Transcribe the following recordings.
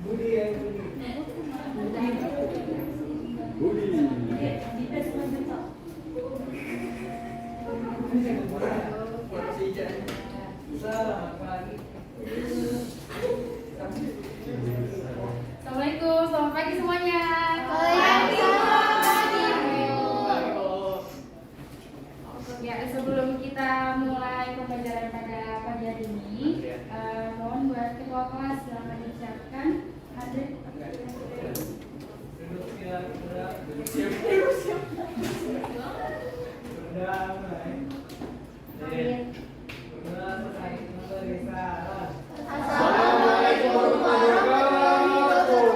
Assalamualaikum, selamat pagi semuanya. Ya, sebelum kita mulai pembelajaran pada pagi hari ini, mohon buat ketua kelas silakan diucapkan. Andre. Assalamualaikum warahmatullahi wabarakatuh.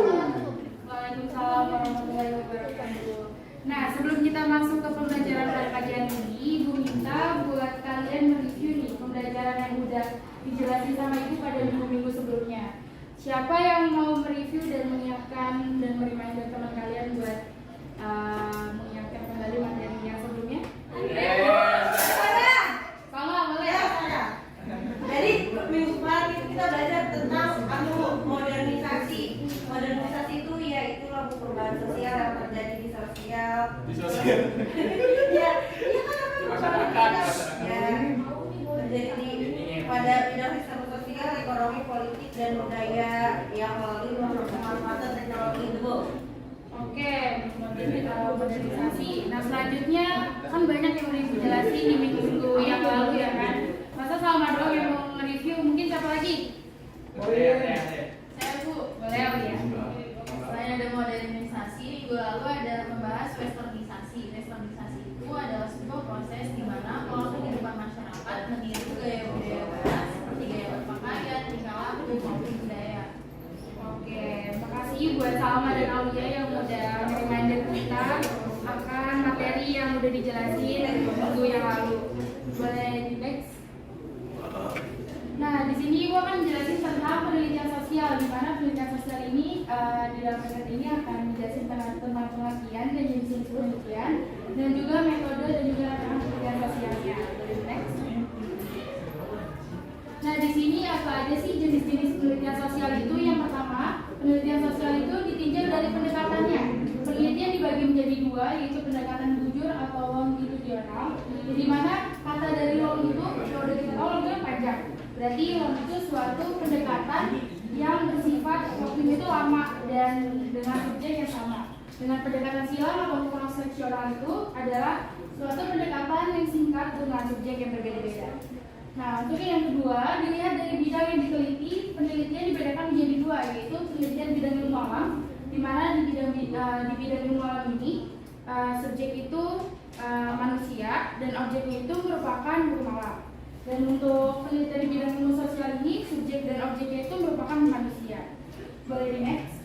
Waalaikumsalam warahmatullahi wabarakatuh. Nah, sebelum kita masuk ke pembelajaran pada pagi hari ini, Ibu minta buat kalian mereview nih pembelajaran yang udah dijelasin sama Ibu pada minggu-minggu sebelumnya. Siapa yang mau mereview dan menyiapkan dan mereminder teman kalian buat menyiapkan kembali materi yang sebelumnya? Sama, boleh? Jadi minggu kemarin kita belajar tentang modernisasi. Modernisasi itu yaitu lampu perubahan sosial yang terjadi di sosial. Ya, iya kan masyarakat. Ya, terjadi pada bidang sistem sosial, ekonomi, politik dan budaya yang melalui pemanfaatan teknologi itu. Oke, modernisasi. Nah, selanjutnya kan banyak yang udah Ibu jelasin di minggu-minggu yang lalu ya kan. Masa sama doang yang mau nge-review, mungkin siapa lagi? Saya Bu, boleh ya? Selain ada modernisasi, minggu lalu ada membahas westernisasi. Westernisasi itu adalah sebuah proses di mana pola kehidupan masyarakat meniru gaya budaya barat seperti gaya berpakaian, tingkah laku, maupun budaya. Oke, makasih buat Salma dan Aulia yang udah reminder kita akan materi yang udah dijelasin minggu yang lalu. Boleh di next? Nah, di sini gua akan jelasin tentang penelitian sosial, di mana penelitian sosial ini di dalam materi ini akan menjelaskan tentang penelitian dan jenis penelitian dan juga metode dan juga rancangan penelitian sosialnya. Boleh di next? Nah, di sini apa aja sih jenis-jenis penelitian sosial itu? Yang pertama, penelitian sosial itu ditinjau dari pendekatannya. Penelitian dibagi menjadi dua, yaitu pendekatan bujur atau longitudinal. Di mana kata dari long itu, kalau udah kita tahu long itu panjang. Berarti long itu suatu pendekatan yang bersifat waktunya itu lama dan dengan subjek yang sama. Dengan pendekatan silang atau cross-sectional itu adalah suatu pendekatan yang singkat dengan subjek yang berbeda-beda. Nah, untuk yang kedua, dilihat dari bidang yang diteliti, penelitian dibedakan menjadi dua, yaitu penelitian bidang ilmu alam, di mana di bidang ilmu alam ini subjek itu manusia dan objeknya itu merupakan burung alam. Dan untuk penelitian di bidang ilmu sosial ini, subjek dan objeknya itu merupakan manusia. Boleh di next?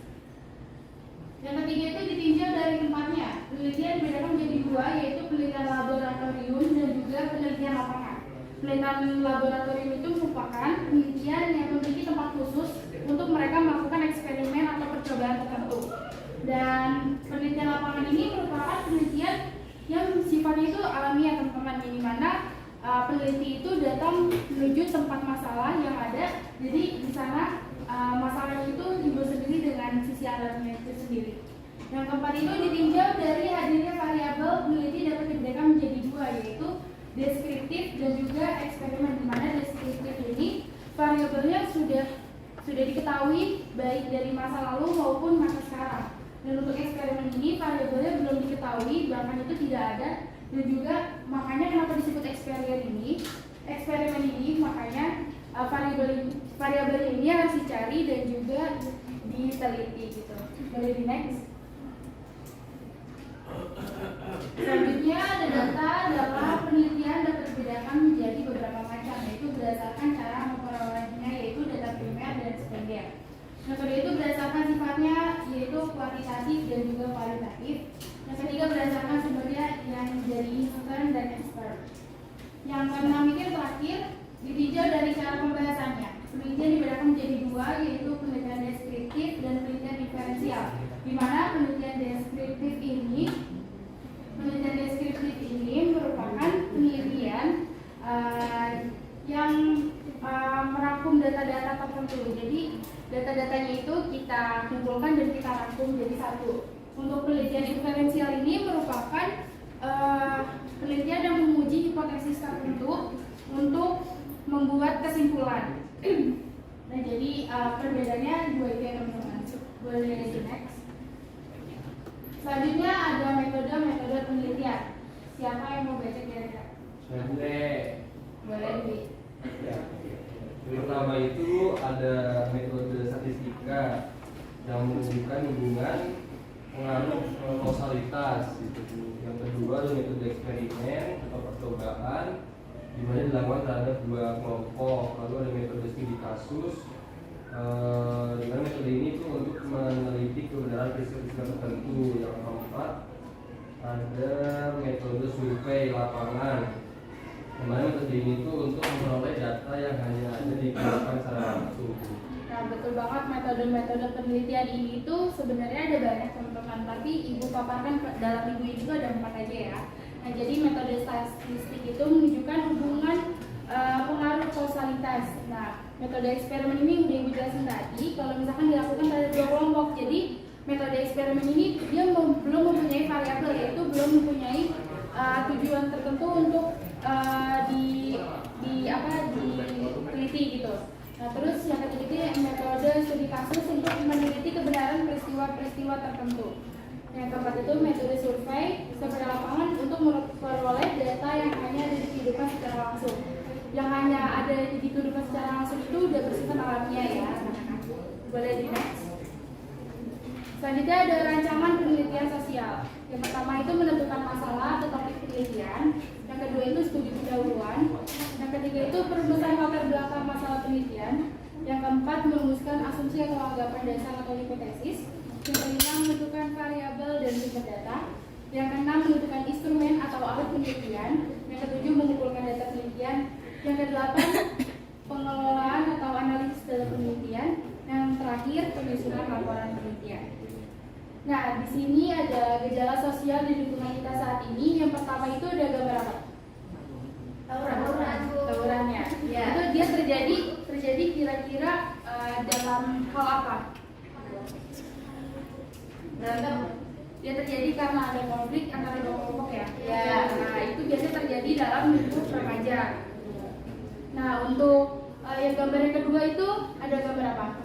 Yang ketiga itu ditinjau dari tempatnya. Penelitian dibedakan menjadi dua, yaitu penelitian laboratorium dan juga penelitian lapangan. Penelitian laboratorium itu merupakan penelitian yang memiliki tempat khusus untuk mereka melakukan eksperimen atau percobaan tertentu. Dan penelitian lapangan ini merupakan penelitian yang sifatnya itu alamiah, teman-teman, di mana peneliti itu datang menuju tempat masalah yang ada. Jadi di sana masalah itu timbul sendiri dengan sisi alamnya itu sendiri. Yang keempat itu ditinjau dari hadirnya variabel. Peneliti dapat dibedakan menjadi dua, yaitu deskriptif dan juga eksperimen, di mana deskriptif ini variabelnya sudah diketahui baik dari masa lalu maupun masa sekarang. Dan untuk eksperimen ini variabelnya belum diketahui, bahkan itu tidak ada. Dan juga makanya kenapa disebut eksperimen ini makanya variabel ini harus dicari dan juga diteliti gitu. Boleh di next? Selanjutnya ada data adalah penelitian dapat dibedakan menjadi beberapa macam, yaitu berdasarkan cara memperolehnya, yaitu data primer dan sekunder. Yang kedua itu berdasarkan sifatnya, yaitu kuantitatif dan juga kualitatif. Yang ketiga berdasarkan sumbernya yang dari intern dan expert. Yang keenam itu terakhir ditinjau dari cara pembahasannya. Penelitian dibedakan menjadi dua, yaitu penelitian deskriptif dan penelitian diferensial. Di mana penelitian deskriptif ini merupakan penelitian yang merangkum data-data tertentu. Jadi Data-datanya itu kita kumpulkan dan kita rangkum jadi satu. Untuk penelitian inferensial ini merupakan penelitian yang menguji hipotesis tertentu untuk membuat kesimpulan. Nah, jadi perbedaannya dua itu ya teman-teman. Boleh di next. Selanjutnya ada metode penelitian. Siapa yang mau baca kira-kira? Boleh Dwi. Ya. Pertama itu ada metode statistika yang menunjukkan hubungan pengaruh kausalitas gitu. Yang kedua adalah metode eksperimen atau percobaan di mana dilakukan terhadap dua kelompok. Lalu ada metode studi kasus di mana metode ini tuh untuk meneliti kebenaran peristiwa tertentu. Yang keempat ada metode survei lapangan, di mana metode ini tuh untuk memperoleh data yang hanya ada di kehidupan secara langsung. Nah, betul banget, metode-metode penelitian ini itu sebenarnya ada banyak teman-teman, tapi ibu paparkan dalam minggu ini juga ada 4 aja ya. Nah, jadi metode statistik itu menunjukkan hubungan pengaruh kausalitas. Nah, metode eksperimen ini udah ibu jelasin tadi, kalau misalkan dilakukan pada dua kelompok. Jadi metode eksperimen ini dia belum mempunyai variabel, yaitu belum mempunyai tujuan tertentu untuk diteliti gitu. Nah, terus yang ketiga itu metode studi kasus untuk meneliti kebenaran peristiwa-peristiwa tertentu. Yang keempat itu metode survei secara lapangan untuk memperoleh data yang hanya ada di kehidupan secara langsung. Yang hanya ada di kehidupan secara langsung itu udah bersifat alamiah ya. Boleh di next. Selanjutnya ada rancangan penelitian sosial. Yang pertama itu menentukan masalah atau topik penelitian. Yang kedua itu studi pendahuluan. Yang ketiga itu perumusan latar belakang masalah penelitian. Yang keempat merumuskan asumsi atau anggapan dasar atau hipotesis. Yang kelima menentukan variabel dan sumber data. Yang keenam menentukan instrumen atau alat penelitian. Yang ketujuh mengumpulkan data penelitian. Yang kedelapan pengelolaan atau analisis dalam penelitian. Yang terakhir penyusunan laporan penelitian. Nah, di sini ada gejala sosial di lingkungan kita saat ini. Yang pertama itu ada gambar apa? Tawurannya. Ya. Itu dia terjadi kira-kira dalam hal apa? Berantem. Dia terjadi karena ada konflik antara dua kelompok ya. Ya. Nah, itu biasanya terjadi dalam lingkup remaja. Nah, untuk yang gambar yang kedua itu ada gambar apa?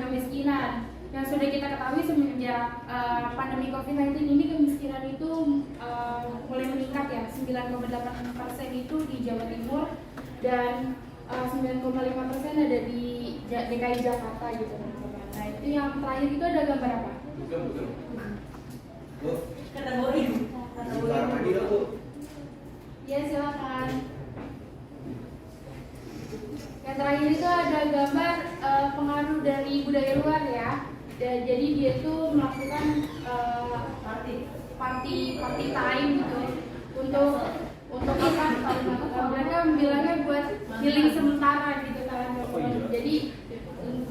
Kemiskinan. Yang sudah kita ketahui semenjak pandemi COVID-19 ini kemiskinan itu mulai meningkat ya, 9,8% itu di Jawa Timur dan 9,5% ada di DKI Jakarta gitu teman-teman. Nah, itu yang terakhir itu ada gambar apa? Betul. Kategori. Ya, silakan. Yang terakhir itu ada gambar pengaruh dari budaya luar ya. Jadi dia itu melakukan party time gitu untuk apa? Mereka bilangnya buat healing sementara gitu kan.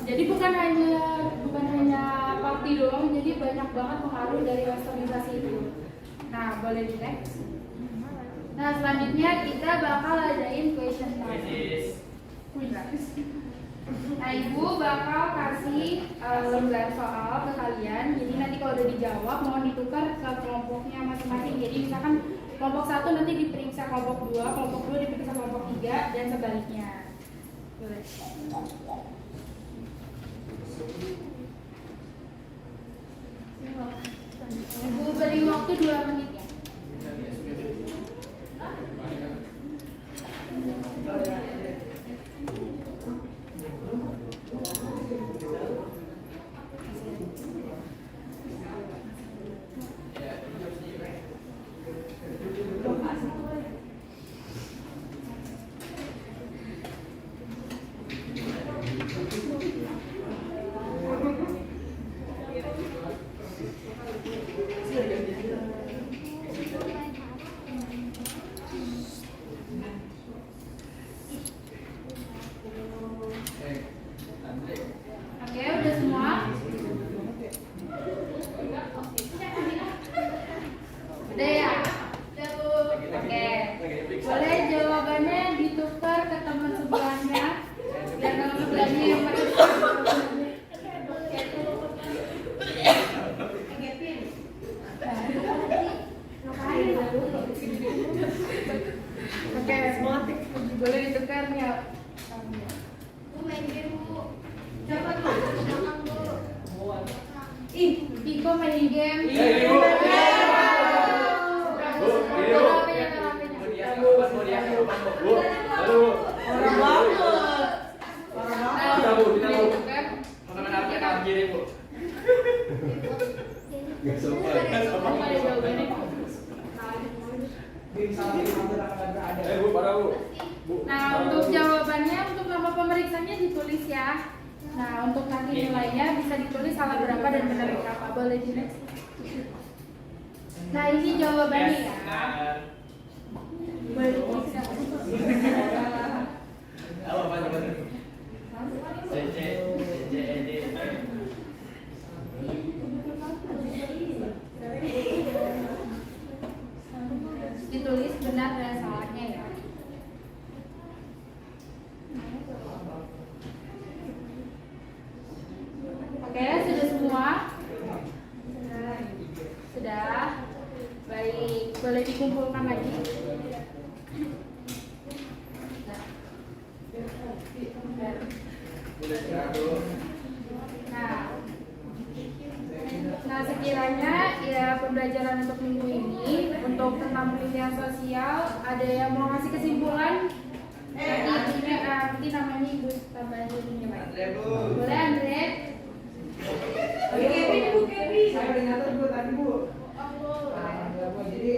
Jadi bukan hanya party doang, jadi banyak banget pengaruh dari westernisasi itu. Nah, boleh di next. Nah, selanjutnya kita bakal adain question time. Nah, ibu bakal kasih lembar soal ke kalian. Jadi nanti kalau udah dijawab mohon ditukar ke kelompoknya masing-masing. Jadi misalkan kelompok 1 nanti diperiksa kelompok 2, kelompok 2 diperiksa kelompok 3 dan sebaliknya. Boleh. Ibu beri waktu 2 menit ya. Oke, boleh ditukar ya. Siapa tuh? Iko main game. Nah, untuk jawabannya, untuk nama pemeriksanya ditulis ya. Nah, untuk nanti nilainya bisa ditulis salah berapa dan benar berapa. Boleh di next. Nah, ini jawabannya ya. Boleh diperiksa. Ditulis benar dan salahnya ya. Oke, sudah semua? Sudah. Baik, boleh dikumpulkan lagi. Nah, sekiranya ya pembelajaran untuk minggu ini untuk tentang penelitian sosial, ada yang mau ngasih kesimpulan? Nanti namanya Ibu tambah jadi nilai. Boleh Andre? Bu Kevin. Saya udah nyatet Bu tadi Bu. Jadi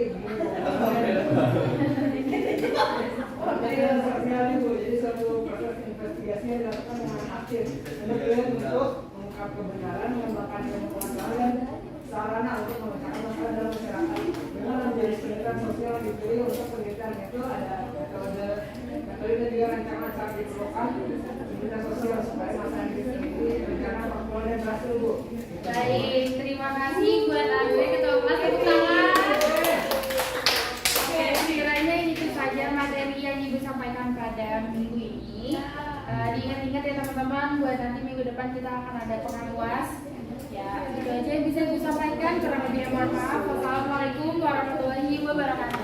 sosial Bu, jadi suatu proses investigasi yang dilakukan dengan aktif. Kemudian untuk mengungkap kebenaran, mengembangkan pengetahuan dan sarana untuk memecahkan masalah dalam masyarakat. Dengan menjadi penelitian sosial yang dipilih untuk penelitian itu ada metode dan juga rancangan saat diperlukan penelitian sosial supaya masalah yang diteliti rencana faktual dan berhasil Bu. Baik, terima kasih buat Andre ketua kelas, tepuk tangan. Oke, sekiranya itu saja materi yang Ibu sampaikan pada minggu ini. Diingat-ingat ya teman-teman, buat nanti minggu depan kita akan ada pengawas. Ya, itu aja yang bisa Ibu sampaikan. Kurang lebihnya mohon maaf. Wassalamualaikum warahmatullahi wabarakatuh.